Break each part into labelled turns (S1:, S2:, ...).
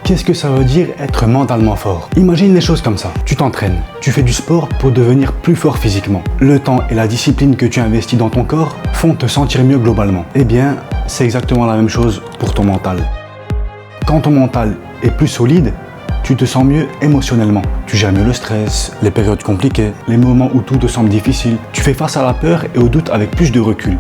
S1: Qu'est-ce que ça veut dire être mentalement fort? Imagine les choses comme ça. Tu t'entraînes, tu fais du sport pour devenir plus fort physiquement. Le temps et la discipline que tu investis dans ton corps font te sentir mieux globalement. Eh bien, c'est exactement la même chose pour ton mental. Quand ton mental est plus solide, tu te sens mieux émotionnellement. Tu gères mieux le stress, les périodes compliquées, les moments où tout te semble difficile. Tu fais face à la peur et au doute avec plus de recul.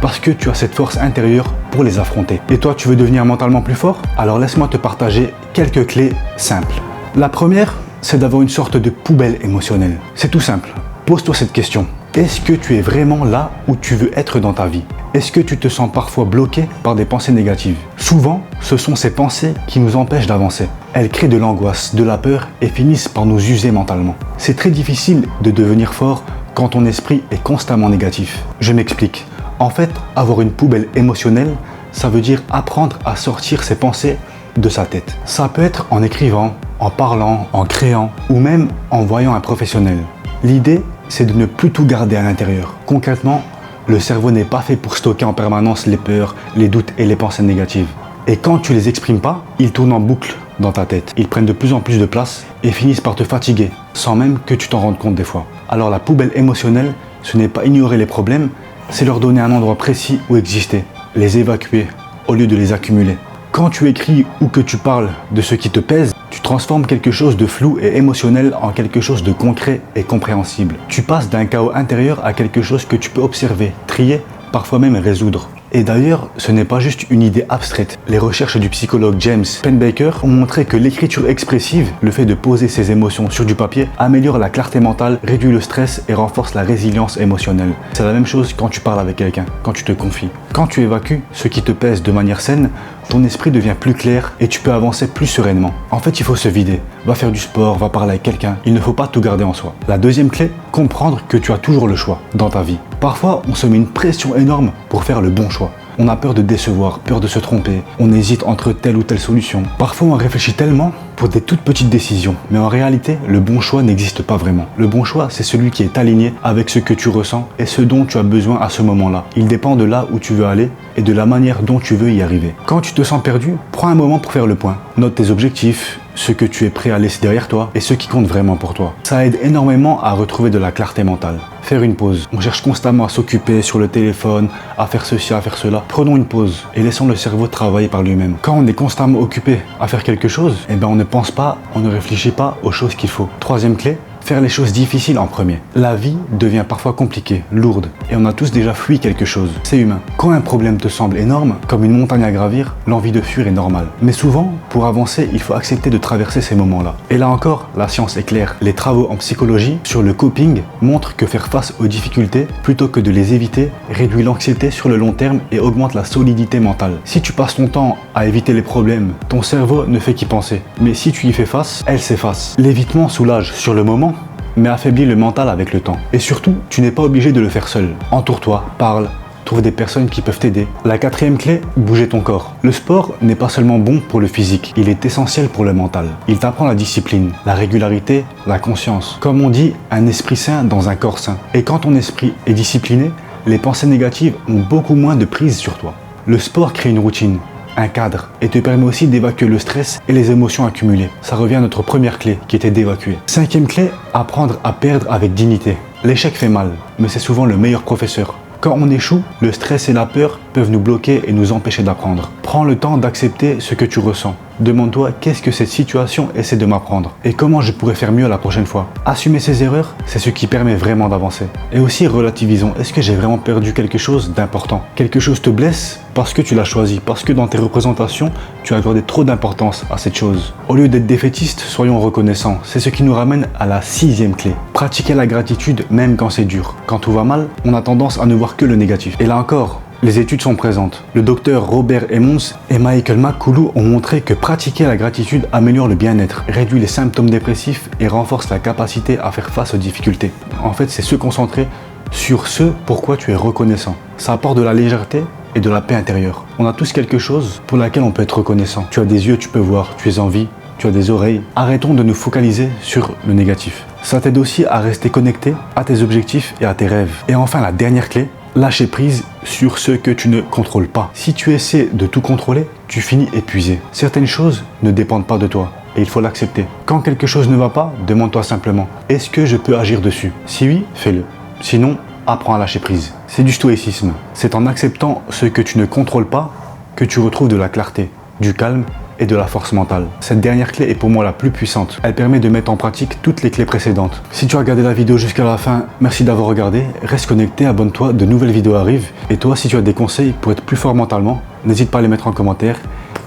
S1: Parce que tu as cette force intérieure pour les affronter. Et toi, tu veux devenir mentalement plus fort? Alors laisse-moi te partager quelques clés simples. La première, c'est d'avoir une sorte de poubelle émotionnelle. C'est tout simple. Pose-toi cette question. Est-ce que tu es vraiment là où tu veux être dans ta vie? Est-ce que tu te sens parfois bloqué par des pensées négatives? Souvent, ce sont ces pensées qui nous empêchent d'avancer. Elles créent de l'angoisse, de la peur et finissent par nous user mentalement. C'est très difficile de devenir fort quand ton esprit est constamment négatif. Je m'explique. En fait, avoir une poubelle émotionnelle, ça veut dire apprendre à sortir ses pensées de sa tête. Ça peut être en écrivant, en parlant, en créant ou même en voyant un professionnel. L'idée, c'est de ne plus tout garder à l'intérieur. Concrètement, le cerveau n'est pas fait pour stocker en permanence les peurs, les doutes et les pensées négatives. Et quand tu les exprimes pas, ils tournent en boucle dans ta tête. Ils prennent de plus en plus de place et finissent par te fatiguer, sans même que tu t'en rendes compte des fois. Alors la poubelle émotionnelle, ce n'est pas ignorer les problèmes, c'est leur donner un endroit précis où exister, les évacuer au lieu de les accumuler. Quand tu écris ou que tu parles de ce qui te pèse, tu transformes quelque chose de flou et émotionnel en quelque chose de concret et compréhensible. Tu passes d'un chaos intérieur à quelque chose que tu peux observer, trier, parfois même résoudre. Et d'ailleurs, ce n'est pas juste une idée abstraite. Les recherches du psychologue James Pennebaker ont montré que l'écriture expressive, le fait de poser ses émotions sur du papier, améliore la clarté mentale, réduit le stress et renforce la résilience émotionnelle. C'est la même chose quand tu parles avec quelqu'un, quand tu te confies. Quand tu évacues ce qui te pèse de manière saine, ton esprit devient plus clair et tu peux avancer plus sereinement. En fait, il faut se vider. Va faire du sport, va parler avec quelqu'un. Il ne faut pas tout garder en soi. La deuxième clé, comprendre que tu as toujours le choix dans ta vie. Parfois, on se met une pression énorme pour faire le bon choix. On a peur de décevoir, peur de se tromper. On hésite entre telle ou telle solution. Parfois, on réfléchit tellement pour des toutes petites décisions. Mais en réalité, le bon choix n'existe pas vraiment. Le bon choix, c'est celui qui est aligné avec ce que tu ressens et ce dont tu as besoin à ce moment-là. Il dépend de là où tu veux aller et de la manière dont tu veux y arriver. Quand tu te sens perdu, prends un moment pour faire le point. Note tes objectifs, ce que tu es prêt à laisser derrière toi et ce qui compte vraiment pour toi. Ça aide énormément à retrouver de la clarté mentale. Faire une pause. On cherche constamment à s'occuper sur le téléphone, à faire ceci, à faire cela. Prenons une pause et laissons le cerveau travailler par lui-même. Quand on est constamment occupé à faire quelque chose, on ne pense pas, on ne réfléchit pas aux choses qu'il faut. Troisième clé, faire les choses difficiles en premier. La vie devient parfois compliquée, lourde, et on a tous déjà fui quelque chose. C'est humain. Quand un problème te semble énorme, comme une montagne à gravir, l'envie de fuir est normale. Mais souvent, pour avancer, il faut accepter de traverser ces moments-là. Et là encore, la science est claire. Les travaux en psychologie sur le coping montrent que faire face aux difficultés, plutôt que de les éviter, réduit l'anxiété sur le long terme et augmente la solidité mentale. Si tu passes ton temps à éviter les problèmes, ton cerveau ne fait qu'y penser. Mais si tu y fais face, elle s'efface. L'évitement soulage sur le moment, mais affaiblit le mental avec le temps. Et surtout, tu n'es pas obligé de le faire seul. Entoure-toi, parle, trouve des personnes qui peuvent t'aider. La quatrième clé, bouger ton corps. Le sport n'est pas seulement bon pour le physique, il est essentiel pour le mental. Il t'apprend la discipline, la régularité, la conscience. Comme on dit, un esprit sain dans un corps sain. Et quand ton esprit est discipliné, les pensées négatives ont beaucoup moins de prise sur toi. Le sport crée une routine, un cadre, et te permet aussi d'évacuer le stress et les émotions accumulées. Ça revient à notre première clé, qui était d'évacuer. Cinquième clé, apprendre à perdre avec dignité. L'échec fait mal, mais c'est souvent le meilleur professeur. Quand on échoue, le stress et la peur peuvent nous bloquer et nous empêcher d'apprendre. Prends le temps d'accepter ce que tu ressens. Demande-toi qu'est-ce que cette situation essaie de m'apprendre et comment je pourrais faire mieux la prochaine fois. Assumer ses erreurs, c'est ce qui permet vraiment d'avancer. Et aussi relativisons, est-ce que j'ai vraiment perdu quelque chose d'important? Quelque chose te blesse parce que tu l'as choisi, parce que dans tes représentations, tu as accordé trop d'importance à cette chose. Au lieu d'être défaitiste, soyons reconnaissants. C'est ce qui nous ramène à la sixième clé. Pratiquer la gratitude même quand c'est dur. Quand tout va mal, on a tendance à ne voir que le négatif. Et là encore, les études sont présentes. Le docteur Robert Emmons et Michael McCullough ont montré que pratiquer la gratitude améliore le bien-être, réduit les symptômes dépressifs et renforce la capacité à faire face aux difficultés. En fait, c'est se concentrer sur ce pourquoi tu es reconnaissant. Ça apporte de la légèreté et de la paix intérieure. On a tous quelque chose pour laquelle on peut être reconnaissant. Tu as des yeux, tu peux voir, tu es en vie, tu as des oreilles. Arrêtons de nous focaliser sur le négatif. Ça t'aide aussi à rester connecté à tes objectifs et à tes rêves. Et enfin, la dernière clé, Lâcher prise sur ce que tu ne contrôles pas. Si tu essaies de tout contrôler, tu finis épuisé. Certaines choses ne dépendent pas de toi et il faut l'accepter. Quand quelque chose ne va pas, demande-toi simplement, est-ce que je peux agir dessus? Si oui, fais-le. Sinon, apprends à lâcher prise. C'est du stoïcisme. C'est en acceptant ce que tu ne contrôles pas que tu retrouves de la clarté, du calme et de la force mentale. Cette dernière clé est pour moi la plus puissante. Elle permet de mettre en pratique toutes les clés précédentes. Si tu as regardé la vidéo jusqu'à la fin, merci d'avoir regardé. Reste connecté, abonne-toi, de nouvelles vidéos arrivent. Et toi, si tu as des conseils pour être plus fort mentalement, n'hésite pas à les mettre en commentaire.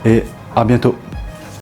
S1: Et à bientôt.